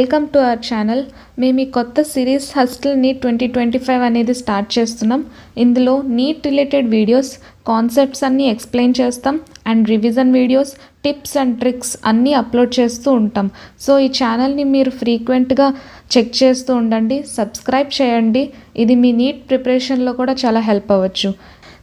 Welcome to our channel. మేము ఈ కొత్త సిరీస్ హస్టల్ నీట్ 2025 అనేది స్టార్ట్ చేస్తున్నాం. ఇందులో నీట్ రిలేటెడ్ వీడియోస్, కాన్సెప్ట్స్ అన్నీ ఎక్స్ప్లెయిన్ చేస్తాం and revision videos, tips and tricks అన్నీ అప్లోడ్ చేస్తూ ఉంటాం. సో ఈ ఛానల్ని మీరు ఫ్రీక్వెంట్గా చెక్ చేస్తూ ఉండండి, సబ్స్క్రైబ్ చేయండి. ఇది మీ నీట్ ప్రిపరేషన్లో కూడా చాలా హెల్ప్ అవ్వచ్చు.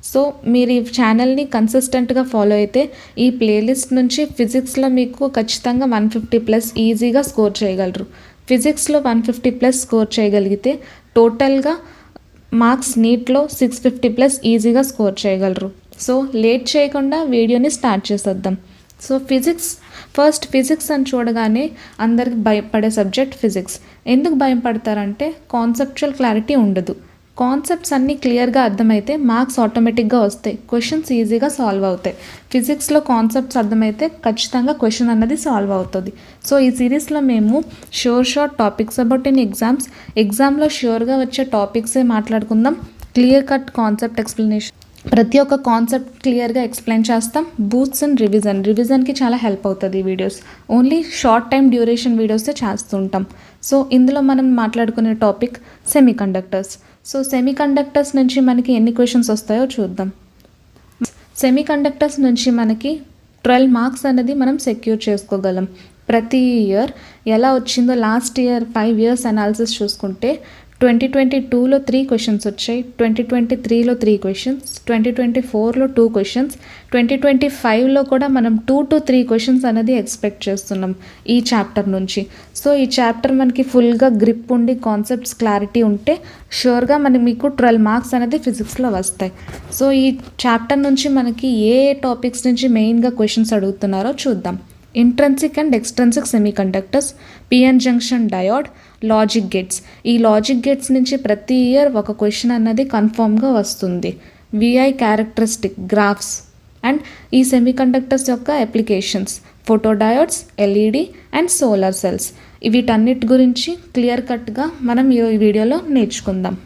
సో మీరు ఈ ఛానల్ని కన్సిస్టెంట్గా ఫాలో అయితే ఈ ప్లేలిస్ట్ నుంచి ఫిజిక్స్లో మీకు ఖచ్చితంగా 150+ ఈజీగా స్కోర్ చేయగలరు. ఫిజిక్స్లో 150+ స్కోర్ చేయగలిగితే టోటల్గా మార్క్స్ నీట్లో 650+ ఈజీగా స్కోర్ చేయగలరు. సో లేట్ చేయకుండా వీడియోని స్టార్ట్ చేసేద్దాం. సో ఫిజిక్స్ అని చూడగానే అందరికి భయపడే సబ్జెక్ట్ ఫిజిక్స్. ఎందుకు భయపడతారంటే కాన్సెప్చువల్ క్లారిటీ ఉండదు. కాన్సెప్ట్స్ అన్నీ క్లియర్గా అర్థమైతే మార్క్స్ ఆటోమేటిక్గా వస్తాయి, క్వశ్చన్స్ ఈజీగా సాల్వ్ అవుతాయి. ఫిజిక్స్లో కాన్సెప్ట్స్ అర్థమైతే ఖచ్చితంగా క్వశ్చన్ అన్నది సాల్వ్ అవుతుంది. సో ఈ సిరీస్లో మేము షోర్ టాపిక్స్ అబౌట్ ఇన్ ఎగ్జామ్లో ష్యూర్గా వచ్చే టాపిక్సే మాట్లాడుకుందాం. క్లియర్ కట్ కాన్సెప్ట్ ఎక్స్ప్లెనేషన్, ప్రతి ఒక్క కాన్సెప్ట్ క్లియర్గా ఎక్స్ప్లెయిన్ చేస్తాం. బూట్స్ అండ్ రివిజన్కి చాలా హెల్ప్ అవుతుంది ఈ videos. Only short time duration వీడియోసే చేస్తుంటాం. సో ఇందులో మనం మాట్లాడుకునే టాపిక్ సెమీకండక్టర్స్. సో సెమీకండక్టర్స్ నుంచి మనకి ఎన్ని క్వశ్చన్స్ వస్తాయో చూద్దాం. సెమీకండక్టర్స్ నుంచి మనకి 12 మార్క్స్ అనేది మనం సెక్యూర్ చేసుకోగలం. ప్రతి ఇయర్ ఎలా వచ్చిందో లాస్ట్ ఇయర్ 5 years అనాలిసిస్ చూసుకుంటే 2022లో 3 క్వశ్చన్స్ వచ్చాయి, 2023లో 3 క్వశ్చన్స్, 2024లో 2 క్వశ్చన్స్, 2025లో కూడా మనం 2 to 3 క్వశ్చన్స్ అనేది ఎక్స్పెక్ట్ చేస్తున్నాం ఈ చాప్టర్ నుంచి. సో ఈ చాప్టర్ మనకి ఫుల్గా గ్రిప్ ఉండి కాన్సెప్ట్స్ క్లారిటీ ఉంటే షూర్గా మీకు 12 మార్క్స్ అనేది ఫిజిక్స్లో వస్తాయి. సో ఈ చాప్టర్ నుంచి మనకి ఏ టాపిక్స్ నుంచి మెయిన్గా క్వశ్చన్స్ అడుగుతున్నారో చూద్దాం. Intrinsic and extrinsic semiconductors, PN junction diode, logic gates. ఈ లాజిక్ గేట్స్ నుంచి ప్రతి ఇయర్ ఒక క్వశ్చన్ అన్నది కన్ఫామ్గా వస్తుంది. విఐ క్యారెక్టరిస్టిక్ గ్రాఫ్స్ అండ్ ఈ సెమీకండక్టర్స్ యొక్క applications, photodiodes, LED and solar cells. వీటన్నిటి గురించి క్లియర్ కట్గా మనం ఈ వీడియోలో నేర్చుకుందాం.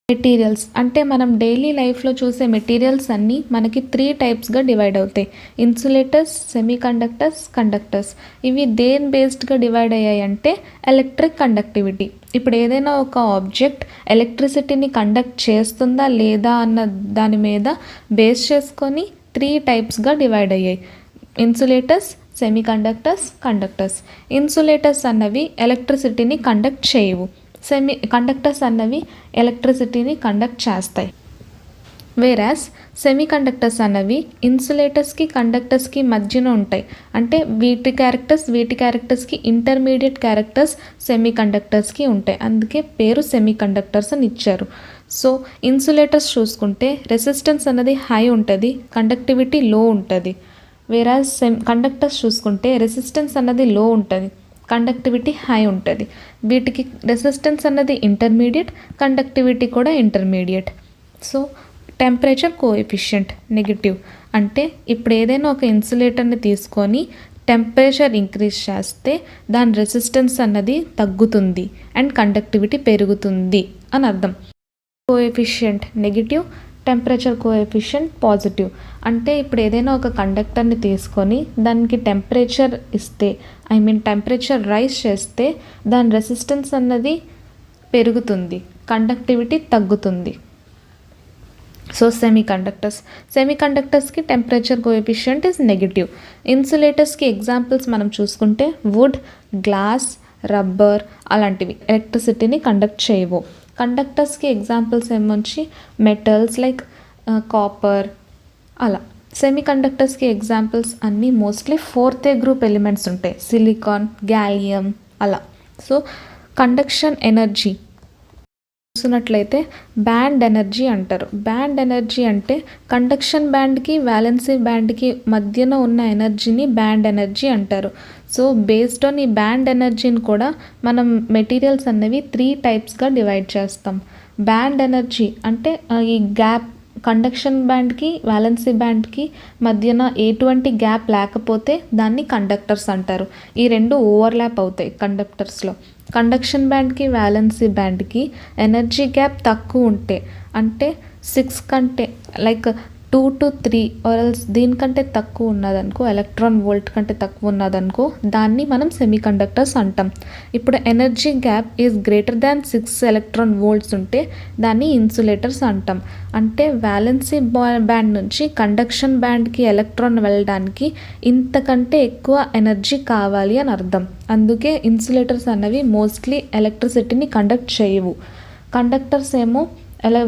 మెటీరియల్స్ అంటే మనం డైలీ లైఫ్లో చూసే మెటీరియల్స్ అన్నీ మనకి 3 టైప్స్గా డివైడ్ అవుతాయి. Insulators, semiconductors, conductors. ఇవి దేని బేస్డ్గా డివైడ్ అయ్యాయి అంటే ఎలక్ట్రిక్ కండక్టివిటీ. ఇప్పుడు ఏదైనా ఒక ఆబ్జెక్ట్ ఎలక్ట్రిసిటీని కండక్ట్ చేస్తుందా లేదా అన్న దాని మీద బేస్ చేసుకొని 3 టైప్స్గా డివైడ్ అయ్యాయి. Insulators, semiconductors, conductors. ఇన్సులేటర్స్ అన్నవి ఎలక్ట్రిసిటీని కండక్ట్ చేయవు, కండక్టర్స్ అన్నవి ఎలక్ట్రిసిటీని కండక్ట్ చేస్తాయి. వేరాస్ సెమీకండక్టర్స్ అన్నవి ఇన్సులేటర్స్కి కండక్టర్స్కి మధ్యన ఉంటాయి. అంటే వీటి క్యారెక్టర్స్కి ఇంటర్మీడియట్ క్యారెక్టర్స్ సెమీకండక్టర్స్కి ఉంటాయి. అందుకే పేరు సెమీకండక్టర్స్ అని ఇచ్చారు. సో ఇన్సులేటర్స్ చూసుకుంటే రెసిస్టెన్స్ అన్నది హై ఉంటుంది, కండక్టివిటీ లో ఉంటుంది. వేరాస్ కండక్టర్స్ చూసుకుంటే రెసిస్టెన్స్ అన్నది లో ఉంటుంది, కండక్టివిటీ హై ఉంటుంది. వీటికి రెసిస్టెన్స్ అన్నది ఇంటర్మీడియట్, కండక్టివిటీ కూడా intermediate. So temperature coefficient negative. అంటే ఇప్పుడు ఏదైనా ఒక ఇన్సులేటర్ని తీసుకొని టెంపరేచర్ ఇంక్రీజ్ చేస్తే దాని రెసిస్టెన్స్ అన్నది తగ్గుతుంది అండ్ కండక్టివిటీ పెరుగుతుంది అని అర్థం. Coefficient negative, temperature coefficient positive. అంటే ఇప్పుడు ఏదైనా ఒక కండక్టర్ని తీసుకొని దానికి టెంపరేచర్ ఇస్తే, టెంపరేచర్ రైజ్ చేస్తే దాని రెసిస్టెన్స్ అన్నది పెరుగుతుంది, కండక్టివిటీ తగ్గుతుంది. సో సెమీకండక్టర్స్కి టెంపరేచర్ కోఎఫిషియంట్ ఇస్ నెగిటివ్. ఇన్సులేటర్స్కి ఎగ్జాంపుల్స్ మనం చూసుకుంటే వుడ్, గ్లాస్, రబ్బర్ అలాంటివి ఎలక్ట్రిసిటీని కండక్ట్ చేయవు. కండక్టర్స్కి ఎగ్జాంపుల్స్ ఏమొచ్చి మెటల్స్ లైక్ కాపర్ అలా. సెమీకండక్టర్స్కి ఎగ్జాంపుల్స్ అన్నీ మోస్ట్లీ 4th గ్రూప్ ఎలిమెంట్స్ ఉంటాయి, సిలికాన్, గ్యాలియం అలా. సో కండక్షన్ ఎనర్జీ చూసినట్లయితే బ్యాండ్ ఎనర్జీ అంటారు. బ్యాండ్ ఎనర్జీ అంటే కండక్షన్ బ్యాండ్కి వ్యాలెన్సీ బ్యాండ్కి మధ్యన ఉన్న ఎనర్జీని బ్యాండ్ ఎనర్జీ అంటారు. సో బేస్డ్ ఆన్ ఈ బ్యాండ్ ఎనర్జీని కూడా మనం మెటీరియల్స్ అనేవి 3 టైప్స్గా డివైడ్ చేస్తాం. బ్యాండ్ ఎనర్జీ అంటే ఈ గ్యాప్, కండక్షన్ బ్యాండ్కి వ్యాలెన్సీ బ్యాండ్కి మధ్యన ఎటువంటి గ్యాప్ లేకపోతే దాన్ని కండక్టర్స్ అంటారు. ఈ రెండు ఓవర్లాప్ అవుతాయి కండక్టర్స్లో. కండక్షన్ బ్యాండ్కి వ్యాలెన్సీ బ్యాండ్కి ఎనర్జీ గ్యాప్ తక్కువ ఉంటే, అంటే 6 కంటే లైక్ 2 to 3 ఆర్ఎల్స్ దీనికంటే తక్కువ ఉన్నదనుకో, ఎలక్ట్రాన్ వోల్ట్ కంటే తక్కువ ఉన్నదనుకో, దాన్ని మనం సెమీ కండక్టర్స్ అంటాం. ఇప్పుడు energy gap is greater than 6 electron volts ఉంటే దాన్ని ఇన్సులేటర్స్ అంటాం. అంటే వ్యాలెన్సీ బ్యాండ్ నుంచి కండక్షన్ బ్యాండ్కి ఎలక్ట్రాన్ వెళ్ళడానికి ఇంతకంటే ఎక్కువ ఎనర్జీ కావాలి అని అర్థం. అందుకే ఇన్సులేటర్స్ అన్నవి మోస్ట్లీ ఎలక్ట్రిసిటీని కండక్ట్ చేయవు. కండక్టర్స్ ఏమో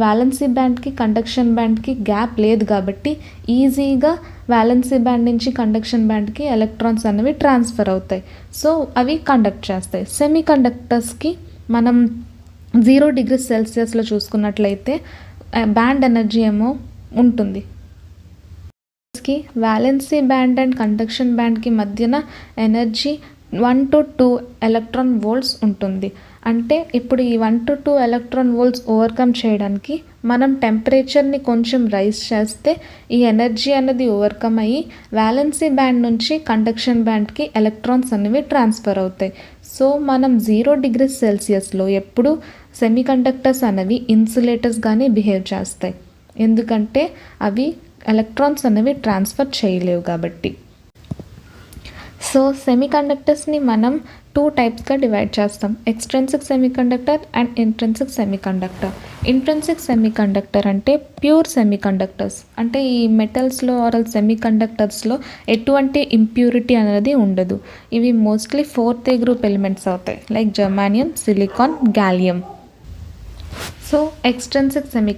వ్యాలెన్సీ బ్యాండ్కి కండక్షన్ బ్యాండ్కి గ్యాప్ లేదు కాబట్టి ఈజీగా వ్యాలెన్సీ బ్యాండ్ నుంచి కండక్షన్ బ్యాండ్కి ఎలక్ట్రాన్స్ అనేవి ట్రాన్స్ఫర్ అవుతాయి. సో అవి కండక్ట్ చేస్తాయి. సెమీ కండక్టర్స్కి మనం 0 degrees Celsiusలో చూసుకున్నట్లయితే బ్యాండ్ ఎనర్జీ ఏమో ఉంటుంది. వ్యాలెన్సీ బ్యాండ్ అండ్ కండక్షన్ బ్యాండ్కి మధ్యన ఎనర్జీ 1 to 2 ఎలక్ట్రాన్ వోల్ట్స్ ఉంటుంది. అంటే ఇప్పుడు ఈ 1 to 2 ఎలక్ట్రాన్ వోల్ట్స్ ఓవర్కమ్ చేయడానికి మనం టెంపరేచర్ని కొంచెం రైజ్ చేస్తే ఈ ఎనర్జీ అనేది ఓవర్కమ్ అయ్యి వ్యాలెన్సీ బ్యాండ్ నుంచి కండక్షన్ బ్యాండ్కి ఎలక్ట్రాన్స్ అనేవి ట్రాన్స్ఫర్ అవుతాయి. సో మనం 0 degrees Celsiusలో ఎప్పుడు సెమీ కండక్టర్స్ అనేవి ఇన్సులేటర్స్గానే బిహేవ్ చేస్తాయి. ఎందుకంటే అవి ఎలక్ట్రాన్స్ అనేవి ట్రాన్స్ఫర్ చేయలేవు కాబట్టి. సో సెమీ కండక్టర్స్ని మనం 2 టైప్స్గా డివైడ్ చేస్తాం. Extrinsic semi conductor and intrinsic semi conductor. Intrinsic semi conductor అంటే ప్యూర్ సెమీ కండక్టర్స్. అంటే ఈ మెటల్స్లో ఆర్ సెమీ కండక్టర్స్లో ఎటువంటి ఇంప్యూరిటీ అనేది ఉండదు. ఇవి మోస్ట్లీ 4th గ్రూప్ ఎలిమెంట్స్ అవుతాయి, like germanium, silicon, gallium. So extrinsic semi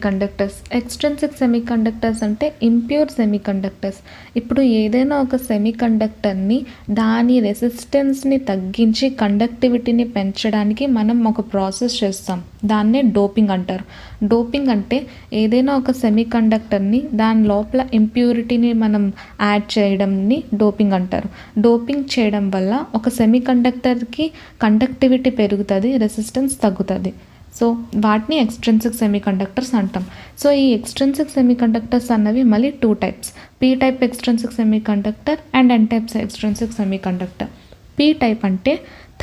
conductors అంటే ఇంప్యూర్ సెమీ కండక్టర్స్. ఇప్పుడు ఏదైనా ఒక సెమీ కండక్టర్ని దాని రెసిస్టెన్స్ని తగ్గించి కండక్టివిటీని పెంచడానికి మనం ఒక ప్రాసెస్ చేస్తాం. దాన్నే డోపింగ్ అంటారు. డోపింగ్ అంటే ఏదైనా ఒక సెమీ కండక్టర్ని దాని లోపల ఇంప్యూరిటీని మనం యాడ్ చేయడంని డోపింగ్ అంటారు. డోపింగ్ చేయడం వల్ల ఒక సెమీ కండక్టర్కి కండక్టివిటీ పెరుగుతుంది, రెసిస్టెన్స్ తగ్గుతుంది. సో వాటిని ఎక్స్ట్రిన్సిక్ సెమీ కండక్టర్స్ అంటాం. సో ఈ ఎక్స్ట్రిన్సిక్ సెమీ కండక్టర్స్ అన్నవి మళ్ళీ 2 types. P type extrinsic semi conductor and N type extrinsic semi conductor. P type అంటే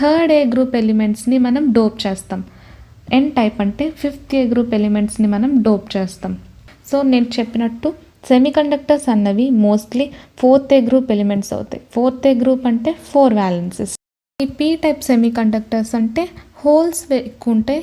3rd గ్రూప్ ఎలిమెంట్స్ని మనం డోప్ చేస్తాం. ఎన్ టైప్ అంటే 5th గ్రూప్ ఎలిమెంట్స్ని మనం డోప్ చేస్తాం. సో నేను చెప్పినట్టు సెమీ కండక్టర్స్ అన్నవి మోస్ట్లీ 4th గ్రూప్ ఎలిమెంట్స్ అవుతాయి. 4th గ్రూప్ అంటే 4 వ్యాలెన్సెస్. ఈ పీ టైప్ సెమీ కండక్టర్స్ అంటే హోల్స్ ఎక్కువ ఉంటాయి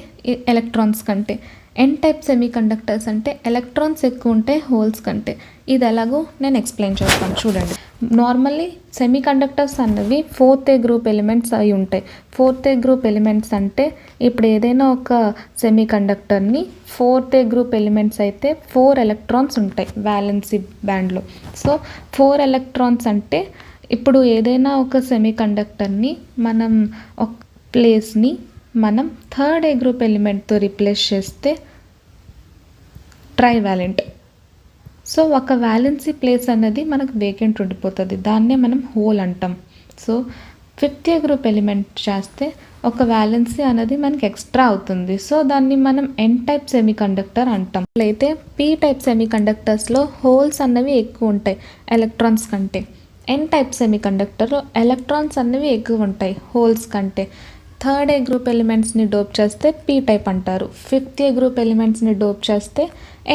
ఎలక్ట్రాన్స్ కంటే. ఎన్ టైప్ సెమీ కండక్టర్స్ అంటే ఎలక్ట్రాన్స్ ఎక్కువ ఉంటాయి హోల్స్ కంటే. ఇది ఎలాగో నేను ఎక్స్ప్లెయిన్ చేస్తాను చూడండి. నార్మల్లీ సెమీ కండక్టర్స్ అన్నవి 4th గ్రూప్ ఎలిమెంట్స్ అయి ఉంటాయి. 4th గ్రూప్ ఎలిమెంట్స్ అంటే ఇప్పుడు ఏదైనా ఒక సెమీ కండక్టర్ని 4th గ్రూప్ ఎలిమెంట్స్ అయితే 4 ఎలక్ట్రాన్స్ ఉంటాయి వ్యాలెన్సీ బ్యాండ్లో. సో 4 ఎలక్ట్రాన్స్ అంటే ఇప్పుడు ఏదైనా ఒక సెమీ కండక్టర్ని మనం ఒక ప్లేస్ని మనం 3rd గ్రూప్ ఎలిమెంట్తో రీప్లేస్ చేస్తే ట్రైవాలెంట్. సో ఒక వ్యాలెన్సీ ప్లేస్ అనేది మనకు వేకెంట్ ఉండిపోతుంది, దాన్నే మనం హోల్ అంటాం. సో 5th గ్రూప్ ఎలిమెంట్ చేస్తే ఒక వ్యాలెన్సీ అనేది మనకి ఎక్స్ట్రా అవుతుంది. సో దాన్ని మనం ఎన్ టైప్ సెమీ కండక్టర్ అంటాం. అయితే పీ టైప్ సెమీ కండక్టర్స్లో హోల్స్ అన్నవి ఎక్కువ ఉంటాయి ఎలక్ట్రాన్స్ కంటే. ఎన్ టైప్ సెమీ కండక్టర్లో ఎలక్ట్రాన్స్ అన్నవి ఎక్కువ ఉంటాయి హోల్స్ కంటే. 3rd గ్రూప్ ఎలిమెంట్స్ని డోప్ చేస్తే పీ టైప్ అంటారు. 5th గ్రూప్ ఎలిమెంట్స్ని డోప్ చేస్తే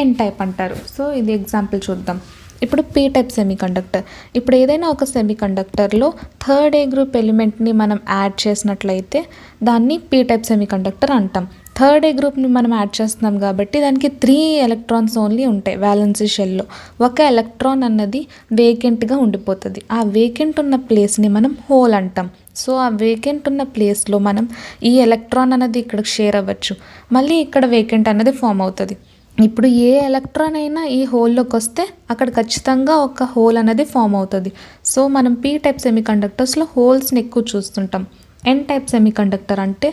ఎన్ టైప్ అంటారు. సో ఇది ఎగ్జాంపుల్ చూద్దాం. ఇప్పుడు పీ టైప్ సెమీ కండక్టర్. ఇప్పుడు ఏదైనా ఒక సెమీ కండక్టర్లో 3rd గ్రూప్ ఎలిమెంట్ని మనం యాడ్ చేసినట్లయితే దాన్ని పీ టైప్ సెమీ కండక్టర్ అంటాం. 3rd గ్రూప్ని మనం యాడ్ చేస్తున్నాం కాబట్టి దానికి 3 ఎలక్ట్రాన్స్ ఓన్లీ ఉంటాయి వ్యాలెన్సీ షెల్లో. ఒక ఎలక్ట్రాన్ అన్నది వేకెంట్గా ఉండిపోతుంది. ఆ వేకెంట్ ఉన్న ప్లేస్ని మనం హోల్ అంటాం. సో ఆ వేకెంట్ ఉన్న ప్లేస్లో మనం ఈ ఎలక్ట్రాన్ అనేది ఇక్కడికి షేర్ అవ్వచ్చు, మళ్ళీ ఇక్కడ వేకెంట్ అనేది ఫామ్ అవుతుంది. ఇప్పుడు ఏ ఎలక్ట్రాన్ అయినా ఈ హోల్లోకి వస్తే అక్కడ ఖచ్చితంగా ఒక హోల్ అనేది ఫామ్ అవుతుంది. సో మనం పీ టైప్ సెమీ కండక్టర్స్లో హోల్స్ని ఎక్కువ చూస్తుంటాం. ఎన్ టైప్ సెమీ కండక్టర్ అంటే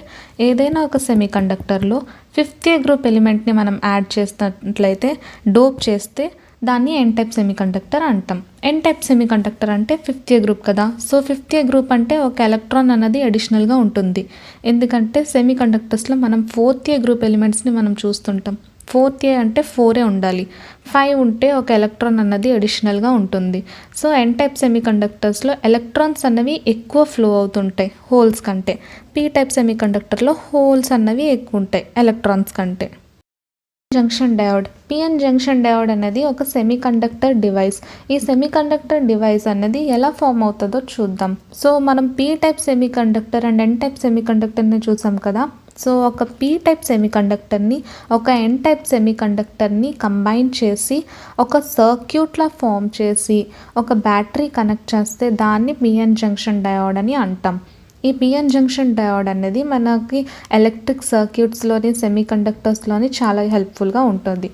ఏదైనా ఒక సెమీ కండక్టర్లో 5th గ్రూప్ ఎలిమెంట్ని మనం యాడ్ చేసినట్లయితే డోప్ చేస్తే దాన్ని ఎన్ టైప్ సెమీ కండక్టర్ అంటాం. ఎన్ టైప్ సెమీ కండక్టర్ అంటే 5th గ్రూప్ కదా. సో 5th గ్రూప్ అంటే ఒక ఎలక్ట్రాన్ అన్నది అడిషనల్గా ఉంటుంది. ఎందుకంటే సెమీ కండక్టర్స్లో మనం 4th గ్రూప్ ఎలిమెంట్స్ని మనం చూస్తుంటాం. 4th అంటే 4 ఉండాలి, 5 ఉంటే ఒక ఎలక్ట్రాన్ అన్నది అడిషనల్గా ఉంటుంది. సో ఎన్ టైప్ సెమీ కండక్టర్స్లో ఎలక్ట్రాన్స్ అన్నవి ఎక్కువ ఫ్లో అవుతుంటాయి హోల్స్ కంటే. పీ టైప్ సెమీ కండక్టర్లో హోల్స్ అన్నవి ఎక్కువ ఉంటాయి ఎలక్ట్రాన్స్ కంటే. Junction diode. PN junction diode అనేది ఒక సెమీకండక్టర్ డివైస్. ఈ సెమీకండక్టర్ డివైస్ అనేది ఎలా ఫామ్ అవుతుందో చూద్దాం. సో మనం P type semiconductor and N type సెమీకండక్టర్ని చూసాం కదా. సో ఒక పీ టైప్ సెమీకండక్టర్ని ఒక ఎన్ టైప్ సెమీకండక్టర్ని కంబైన్ చేసి ఒక సర్క్యూట్లా ఫామ్ చేసి ఒక బ్యాటరీ కనెక్ట్ చేస్తే దాన్ని పిఎన్ జంక్షన్ డయోడ్ అని అంటాం. ఈ పిఎన్ జంక్షన్ డయోడ్ అనేది మనకి ఎలక్ట్రిక్ సర్క్యూట్స్లోని సెమీకండక్టర్స్లోని చాలా హెల్ప్ఫుల్గా ఉంటుంది.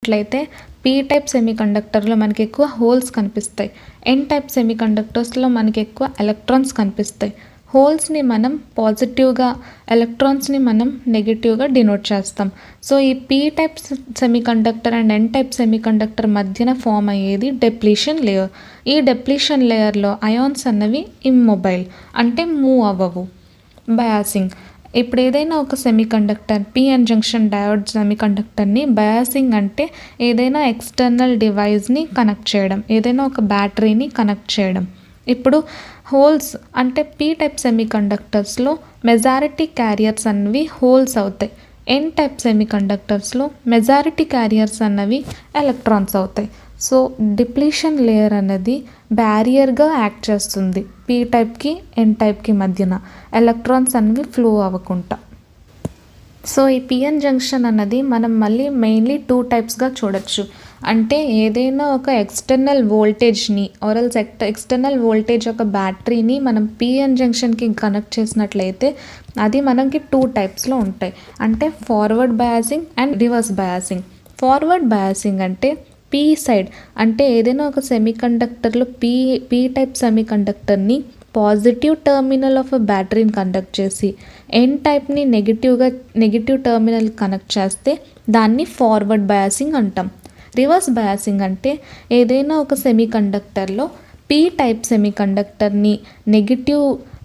అట్లయితే పీ టైప్ సెమీకండక్టర్లో మనకి ఎక్కువ హోల్స్ కనిపిస్తాయి. ఎన్ టైప్ సెమీకండక్టర్స్లో మనకి ఎక్కువ ఎలక్ట్రాన్స్ కనిపిస్తాయి. హోల్స్ని మనం పాజిటివ్గా, ఎలక్ట్రాన్స్ని మనం నెగిటివ్గా డినోట్ చేస్తాం. సో ఈ P type semiconductor and N type semiconductor మధ్యన ఫామ్ అయ్యేది డెప్లీషన్ లేయర్. ఈ డెప్లీషన్ లేయర్లో అయాన్స్ అన్నవి ఇమ్మొబైల్ అంటే మూవ్ అవ్వవు. బయాసింగ్. ఇప్పుడు ఏదైనా ఒక సెమీకండక్టర్ పిఎన్ జంక్షన్ డయోడ్ సెమీకండక్టర్ని బయాసింగ్ అంటే ఏదైనా ఎక్స్టర్నల్ డివైస్ని కనెక్ట్ చేయడం, ఏదైనా ఒక బ్యాటరీని కనెక్ట్ చేయడం. ఇప్పుడు హోల్స్ అంటే పీ టైప్ సెమీకండక్టర్స్లో మెజారిటీ క్యారియర్స్ అన్నవి హోల్స్ అవుతాయి. ఎన్ టైప్ సెమీకండక్టర్స్లో మెజారిటీ క్యారియర్స్ అన్నవి ఎలక్ట్రాన్స్ అవుతాయి. సో డిప్లీషన్ లేయర్ అనేది బ్యారియర్గా యాక్ట్ చేస్తుంది పీ టైప్కి ఎన్ టైప్కి మధ్యన ఎలక్ట్రాన్స్ అనేవి ఫ్లో అవ్వకుండా. సో ఈ పిఎన్ జంక్షన్ అన్నది మనం మళ్ళీ మెయిన్లీ 2 టైప్స్గా చూడొచ్చు. అంటే ఏదైనా ఒక ఎక్స్టర్నల్ వోల్టేజ్ని ఆర్ఎల్స్ ఎక్స్టర్నల్ వోల్టేజ్ ఒక బ్యాటరీని మనం పిఎన్ జంక్షన్కి కనెక్ట్ చేసినట్లయితే అది మనకి 2 టైప్స్లో ఉంటాయి. అంటే forward biasing and reverse biasing. Forward biasing అంటే పీ సైడ్ అంటే ఏదైనా ఒక సెమీకండక్టర్లో పీ టైప్ సెమీకండక్టర్ని పాజిటివ్ టర్మినల్ ఆఫ్ బ్యాటరీని కండక్ట్ చేసి ఎన్ టైప్ని నెగిటివ్ టర్మినల్ కనెక్ట్ చేస్తే దాన్ని ఫార్వర్డ్ బయాసింగ్ అంటాం. రివర్స్ బయాసింగ్ అంటే ఏదైనా ఒక సెమీకండక్టర్లో పీ టైప్ సెమీకండక్టర్ని నెగిటివ్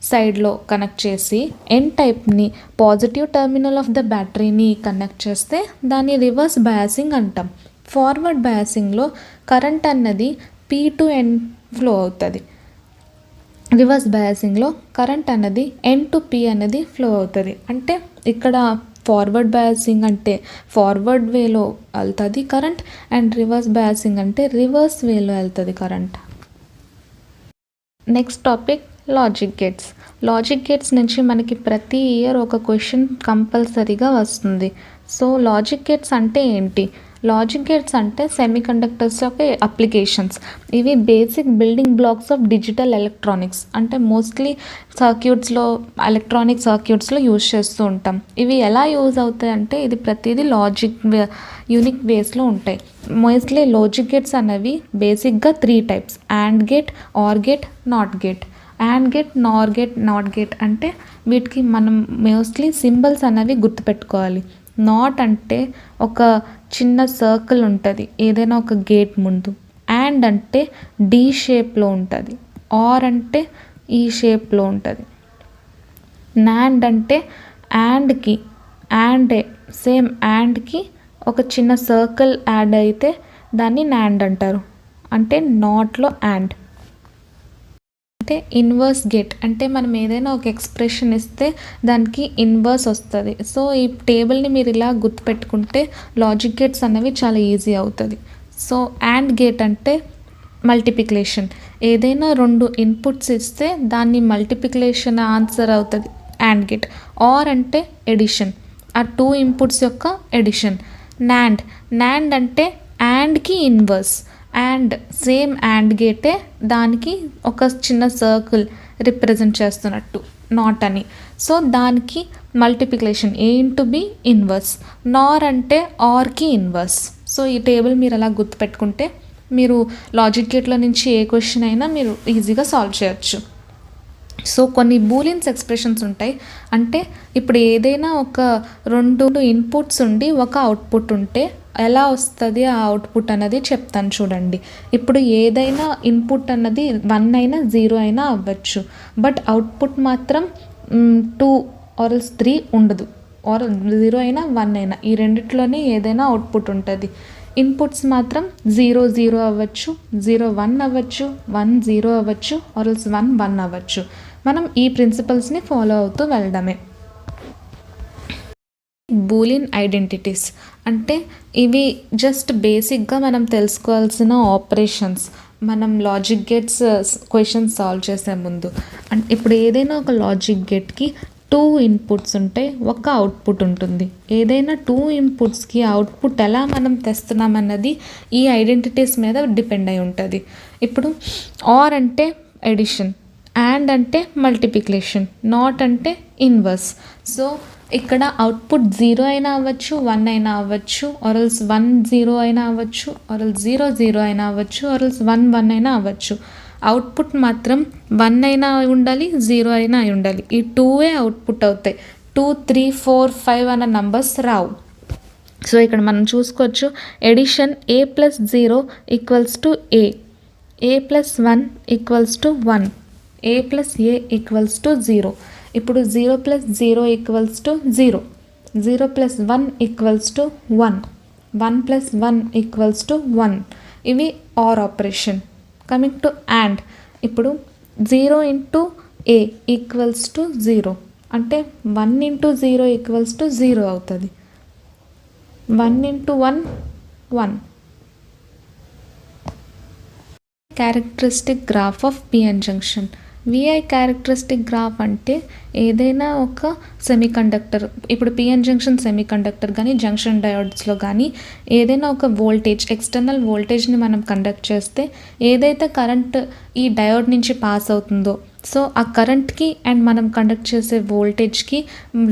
సైడ్లో కనెక్ట్ చేసి ఎన్ టైప్ని పాజిటివ్ టర్మినల్ ఆఫ్ ద బ్యాటరీని కనెక్ట్ చేస్తే దాన్ని రివర్స్ బయాసింగ్ అంటాం. ఫార్వర్డ్ బయాసింగ్లో కరెంట్ అన్నది పీ టు ఎన్ ఫ్లో అవుతుంది. రివర్స్ బయాసింగ్లో కరెంట్ అన్నది ఎన్ టు పీ అనేది ఫ్లో అవుతుంది. అంటే ఇక్కడ ఫార్వర్డ్ బయాసింగ్ అంటే ఫార్వర్డ్ వేలో వెళ్తుంది కరెంట్ అండ్ రివర్స్ బయాసింగ్ అంటే రివర్స్ వేలో వెళ్తుంది current. Next topic logic gates. Logic gates నుంచి మనకి ప్రతి ఇయర్ ఒక క్వశ్చన్ కంపల్సరీగా వస్తుంది. సో లాజిక్ గేట్స్ అంటే ఏంటి? లాజిక్ గేట్స్ అంటే సెమీకండక్టర్స్ యొక్క అప్లికేషన్స్. ఇవి basic building blocks of digital electronics. అంటే మోస్ట్లీ సర్క్యూట్స్లో ఎలక్ట్రానిక్ సర్క్యూట్స్లో యూజ్ చేస్తూ ఉంటాం. ఇవి ఎలా యూజ్ అవుతాయి అంటే ఇది ప్రతిదీ యూనిక్ వేస్లో ఉంటాయి. మోస్ట్లీ లాజిక్ గేట్స్ అనేవి బేసిక్గా 3 types: AND gate, OR gate, NOT gate. AND gate, NOR gate, NOT gate అంటే వీటికి మనం మోస్ట్లీ సింబల్స్ అనేవి గుర్తుపెట్టుకోవాలి. నాట్ అంటే ఒక చిన్న సర్కిల్ ఉంటుంది ఏదైనా ఒక గేట్ ముందు. అండ్ అంటే డి షేప్లో ఉంటుంది. ఆర్ అంటే ఈ షేప్లో ఉంటుంది. నాండ్ అంటే యాండ్కి సేమ్ యాండ్కి ఒక చిన్న సర్కిల్ యాడ్ అయితే దాన్ని నాండ్ అంటారు. అంటే నాట్లో యాండ్. అంటే ఇన్వర్స్ గేట్ అంటే మనం ఏదైనా ఒక ఎక్స్ప్రెషన్ ఇస్తే దానికి ఇన్వర్స్ వస్తుంది. సో ఈ టేబుల్ని మీరు ఇలా గుర్తుపెట్టుకుంటే లాజిక్ గేట్స్ అనేవి చాలా ఈజీ అవుతుంది. సో AND గేట్ అంటే మల్టిప్లికేషన్. ఏదైనా 2 ఇన్పుట్స్ ఇస్తే దాన్ని మల్టిప్లికేషన్ ఆన్సర్ అవుతుంది AND గేట్. OR అంటే ఎడిషన్, ఆ 2 ఇన్పుట్స్ యొక్క ఎడిషన్. నాండ్ అంటే ANDకి ఇన్వర్స్. అండ్ సేమ్ AND గేటే దానికి ఒక చిన్న సర్కిల్ రిప్రజెంట్ చేస్తున్నట్టు నాట్ అని. సో దానికి multiplication A into B inverse. నార్ అంటే ఆర్కి ఇన్వర్స్. సో ఈ టేబుల్ మీరు అలా గుర్తుపెట్టుకుంటే మీరు లాజిక్ గేట్లో నుంచి ఏ క్వశ్చన్ అయినా మీరు ఈజీగా సాల్వ్ చేయొచ్చు. సో కొన్ని బూలియన్స్ ఎక్స్ప్రెషన్స్ ఉంటాయి. అంటే ఇప్పుడు ఏదైనా ఒక 2 ఇన్పుట్స్ ఉండి ఒక అవుట్పుట్ ఉంటే ఎలా వస్తుంది ఆ అవుట్పుట్ అన్నది చెప్తాను చూడండి. ఇప్పుడు ఏదైనా ఇన్పుట్ అన్నది 1 అయినా 0 అయినా అవ్వచ్చు. బట్ అవుట్పుట్ మాత్రం 2 ఆర్ 3 ఉండదు. ఆర్ 0 అయినా 1 అయినా ఈ రెండిట్లోనే ఏదైనా అవుట్పుట్ ఉంటుంది. ఇన్పుట్స్ మాత్రం 0 0 అవ్వచ్చు, 0 1 అవ్వచ్చు, 1 0 అవ్వచ్చు, ఆర్ 1 1 అవ్వచ్చు. మనం ఈ ప్రిన్సిపల్స్ని ఫాలో అవుతూ వెళ్ళడమే. Boolean identities. అంటే ఇవి జస్ట్ బేసిక్గా మనం తెలుసుకోవాల్సిన ఆపరేషన్స్. మనం లాజిక్ గేట్స్ క్వశ్చన్స్ సాల్వ్ చేసే ముందు ఇప్పుడు ఏదైనా ఒక లాజిక్ గేట్కి 2 ఇన్పుట్స్ ఉంటే ఒక అవుట్పుట్ ఉంటుంది. ఏదైనా 2 ఇన్పుట్స్కి అవుట్పుట్ ఎలా మనం తెస్తున్నాం అన్నది ఈ ఐడెంటిటీస్ మీద డిపెండ్ అయి ఉంటుంది. ఇప్పుడు ఆర్ అంటే ఎడిషన్, అండ్ అంటే మల్టిప్లికేషన్, నాట్ అంటే ఇన్వర్స్. సో ఇక్కడ అవుట్పుట్ 0 అయినా అవ్వచ్చు, 1 అయినా అవ్వచ్చు, ఆర్ఎల్స్ 1 0 అయినా అవ్వచ్చు, ఆర్ఎల్స్ 0 0 అయినా అవ్వచ్చు, ఆర్ఎల్స్ 1 1 అయినా అవ్వచ్చు. అవుట్పుట్ మాత్రం 1 అయినా ఉండాలి, 0 అయినా అయి ఉండాలి. ఈ 2 అవుట్పుట్ అవుతాయి. 2 3 4 5 అన్న నంబర్స్ రావు. సో ఇక్కడ మనం చూసుకోవచ్చు edition a+0 = a, a+1 = 1, a+a = 0. ఇప్పుడు 0 + 0 = 0, 0 + 1 = 1, 1 + 1 = 1. ఇవి OR operation. Coming to AND, ఇప్పుడు 0 × a = 0, అంటే 1 × 0 = 0 అవుతుంది. 1 × 1 1. Characteristic graph of PN junction. VI characteristic graph అంటే ఏదైనా ఒక సెమీకండక్టర్, ఇప్పుడు పిఎన్ జంక్షన్ సెమీకండక్టర్ కానీ జంక్షన్ డయోడ్స్లో కానీ ఏదైనా ఒక వోల్టేజ్, ఎక్స్టర్నల్ వోల్టేజ్ని మనం కండక్ట్ చేస్తే ఏదైతే కరెంట్ ఈ డయోడ్ నుంచి పాస్ అవుతుందో, సో ఆ కరెంట్కి అండ్ మనం కండక్ట్ చేసే వోల్టేజ్కి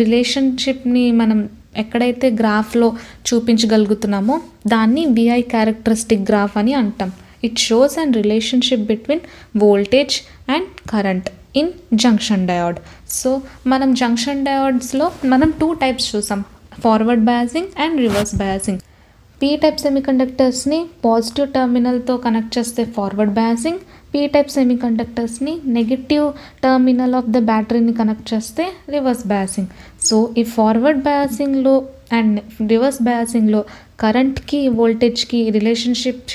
రిలేషన్షిప్ని మనం ఎక్కడైతే గ్రాఫ్లో చూపించగలుగుతున్నామో దాన్ని విఐ క్యారెక్టరిస్టిక్ గ్రాఫ్ అని అంటాం. It shows and relationship between voltage and current in junction diode. So మనం జంక్షన్ డయోడ్స్లో మనం 2 టైప్స్ చూసాం, forward biasing and reverse biasing. P type సెమీకండక్టర్స్ని పాజిటివ్ టర్మినల్తో కనెక్ట్ చేస్తే ఫార్వర్డ్ బయాసింగ్, పీ టైప్ సెమీకండక్టర్స్ని నెగిటివ్ టర్మినల్ ఆఫ్ ద బ్యాటరీని connect చేస్తే రివర్స్ బయాసింగ్. సో ఈ ఫార్వర్డ్ బయాసింగ్లో అండ్ రివర్స్ బయాసింగ్లో కరెంట్కి వోల్టేజ్కి రిలేషన్షిప్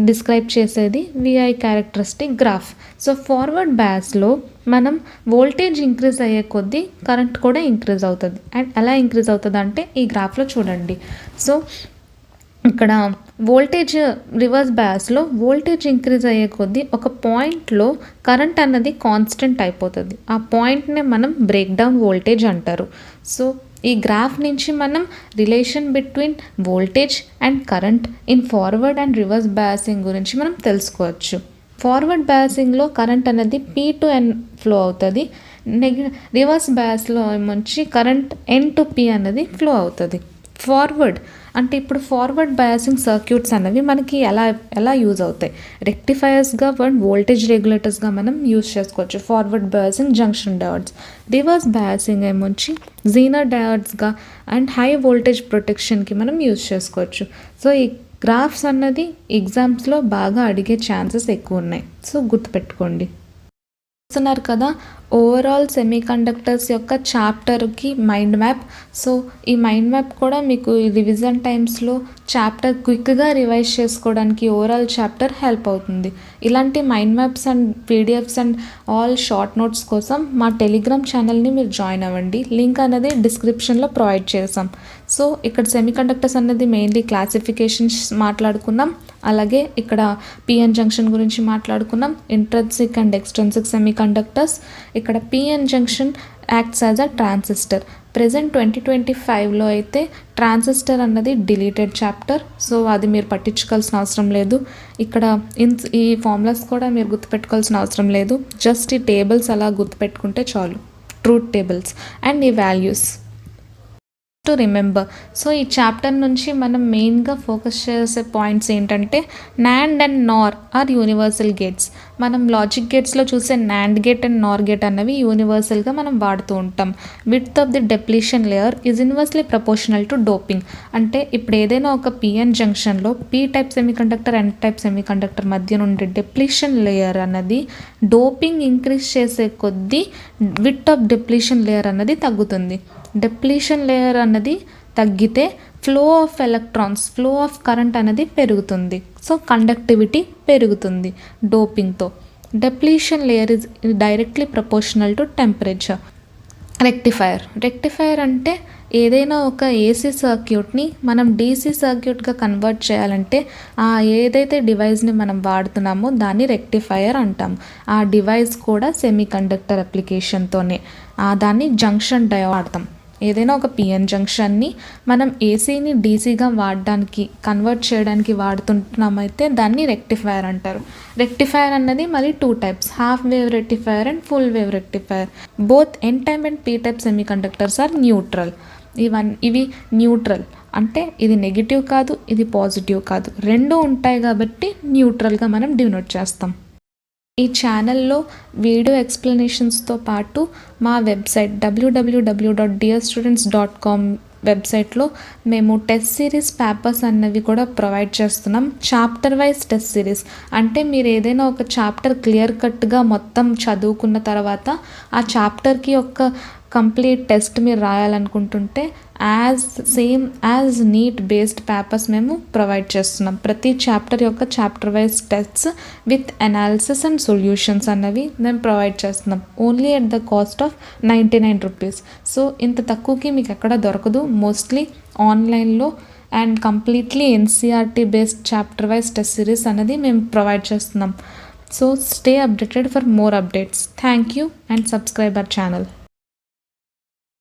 డిస్క్రైబ్ చేసేది VI characteristic graph. So forward బయాస్లో మనం వోల్టేజ్ ఇంక్రీజ్ అయ్యే కొద్దీ కరెంట్ కూడా ఇంక్రీజ్ అవుతుంది. అండ్ ఎలా ఇంక్రీజ్ అవుతుంది అంటే ఈ గ్రాఫ్లో చూడండి. సో ఇక్కడ వోల్టేజ్ రివర్స్ బయాస్లో వోల్టేజ్ ఇంక్రీజ్ అయ్యే కొద్దీ ఒక పాయింట్లో కరెంట్ అన్నది కాన్స్టెంట్ అయిపోతుంది. ఆ పాయింట్నే మనం బ్రేక్ డౌన్ వోల్టేజ్ అంటారు. సో ఈ గ్రాఫ్ నుంచి మనం relation between voltage and current in forward and reverse biasing గురించి మనం తెలుసుకోవచ్చు. ఫార్వర్డ్ బయాసింగ్లో కరెంట్ అనేది P to N ఫ్లో అవుతుంది. రివర్స్ బయాస్లో నుంచి కరెంట్ N to P అనేది ఫ్లో అవుతుంది. ఫార్వర్డ్ అంటే ఇప్పుడు ఫార్వర్డ్ బయాసింగ్ సర్క్యూట్స్ అనేవి మనకి ఎలా యూజ్ అవుతాయి, రెక్టిఫైయర్స్గా అండ్ వోల్టేజ్ రెగ్యులేటర్స్గా మనం యూజ్ చేసుకోవచ్చు forward biasing junction diodes. Reverse biasing ఏమొచ్చి జీనర్ డయోడ్స్గా అండ్ హై వోల్టేజ్ ప్రొటెక్షన్కి మనం యూజ్ చేసుకోవచ్చు. సో ఈ గ్రాఫ్స్ అన్నది ఎగ్జామ్స్లో బాగా అడిగే ఛాన్సెస్ ఎక్కువ ఉన్నాయి. సో గుర్తుపెట్టుకోండి. చూస్తున్నారు కదా ఓవరాల్ సెమీకండక్టర్స్ యొక్క చాప్టర్కి మైండ్ మ్యాప్. సో ఈ మైండ్ మ్యాప్ కూడా మీకు రివిజన్ టైమ్స్లో చాప్టర్ క్విక్గా రివైజ్ చేసుకోవడానికి ఓవరాల్ చాప్టర్ హెల్ప్ అవుతుంది. ఇలాంటి mind maps and PDFs and all short notes కోసం మా టెలిగ్రామ్ ఛానల్ని మీరు జాయిన్ అవ్వండి. లింక్ అనేది డిస్క్రిప్షన్లో ప్రొవైడ్ చేసాం. సో ఇక్కడ సెమీకండక్టర్స్ అనేది మెయిన్లీ క్లాసిఫికేషన్స్ మాట్లాడుకున్నాం, అలాగే ఇక్కడ పిఎన్ జంక్షన్ గురించి మాట్లాడుకున్నాం, ఇంట్రిన్సిక్ అండ్ ఎక్స్ట్రిన్సిక్ సెమీకండక్టర్స్. ఇక్కడ PN junction acts as a transistor. Present 2025లో అయితే ట్రాన్సిస్టర్ అన్నది డిలీటెడ్ చాప్టర్, సో అది మీరు పట్టించుకోవాల్సిన అవసరం లేదు. ఇక్కడ ఈ ఫార్ములాస్ కూడా మీరు గుర్తుపెట్టుకోవాల్సిన అవసరం లేదు. జస్ట్ ఈ టేబుల్స్ అలా గుర్తుపెట్టుకుంటే చాలు, ట్రూత్ టేబుల్స్ అండ్ ఈ వాల్యూస్ టు రిమెంబర్. సో ఈ చాప్టర్ నుంచి మనం మెయిన్గా ఫోకస్ చేసే పాయింట్స్ ఏంటంటే NAND and NOR are universal gates. మనం లాజిక్ గేట్స్లో చూసే NAND gate and NOR gate అన్నవి యూనివర్సల్గా మనం వాడుతూ ఉంటాం. Width of the depletion layer is inversely proportional to doping. అంటే ఇప్పుడు ఏదైనా ఒక పిఎన్ జంక్షన్లో P type semiconductor N type semiconductor మధ్య నుండి డెప్లీషన్ లేయర్ అన్నది డోపింగ్ ఇంక్రీజ్ చేసే కొద్దీ విడ్త్ ఆఫ్ డెప్లీషన్ లేయర్ అన్నది తగ్గుతుంది. డెప్లీషన్ లేయర్ అన్నది తగ్గితే flow of electrons, flow of current అనేది పెరుగుతుంది. సో కండక్టివిటీ పెరుగుతుంది డోపింగ్తో. Depletion layer is directly proportional to temperature. Rectifier అంటే ఏదైనా ఒక ఏసీ సర్క్యూట్ని మనం డీసీ సర్క్యూట్గా కన్వర్ట్ చేయాలంటే ఆ ఏదైతే డివైస్ని మనం వాడుతున్నామో దాన్ని రెక్టిఫైర్ అంటాం. ఆ డివైస్ కూడా సెమీ కండక్టర్ అప్లికేషన్తోనే దాన్ని జంక్షన్ డయోడ్ వాడతాం. ఏదైనా ఒక పిఎన్ జంక్షన్ని మనం ఏసీని డీసీగా వాడడానికి కన్వర్ట్ చేయడానికి వాడుతుంటున్నామైతే దాన్ని రెక్టిఫైర్ అంటారు. రెక్టిఫైర్ అన్నది మళ్ళీ 2 types, half wave rectifier and full wave rectifier. Both N type and P type semi conductors are neutral. ఇవి న్యూట్రల్ అంటే ఇది నెగిటివ్ కాదు, ఇది పాజిటివ్ కాదు, రెండు ఉంటాయి కాబట్టి న్యూట్రల్గా మనం డినోట్ చేస్తాం. ఈ ఛానల్లో వీడియో ఎక్స్ప్లెనేషన్స్తో పాటు మా వెబ్సైట్ www.dearstudents.com వెబ్సైట్లో మేము టెస్ట్ సిరీస్ పేపర్స్ అన్నవి కూడా ప్రొవైడ్ చేస్తున్నాం. చాప్టర్ వైజ్ టెస్ట్ సిరీస్ అంటే మీరు ఏదైనా ఒక చాప్టర్ క్లియర్ కట్గా మొత్తం చదువుకున్న తర్వాత ఆ చాప్టర్కి ఒక కంప్లీట్ టెస్ట్ మీరు రాయాలనుకుంటుంటే same as NEET based papers మేము ప్రొవైడ్ చేస్తున్నాం. ప్రతి చాప్టర్ యొక్క chapter wise tests with analysis and solutions అన్నవి మేము ప్రొవైడ్ చేస్తున్నాం. Only at the cost of 99 rupees. So ఇంత తక్కువకి మీకు ఎక్కడ దొరకదు. మోస్ట్లీ ఆన్లైన్లో and completely NCERT based chapter wise test series అనేది మేము ప్రొవైడ్ చేస్తున్నాం. So stay updated for more updates. Thank you and subscribe our channel.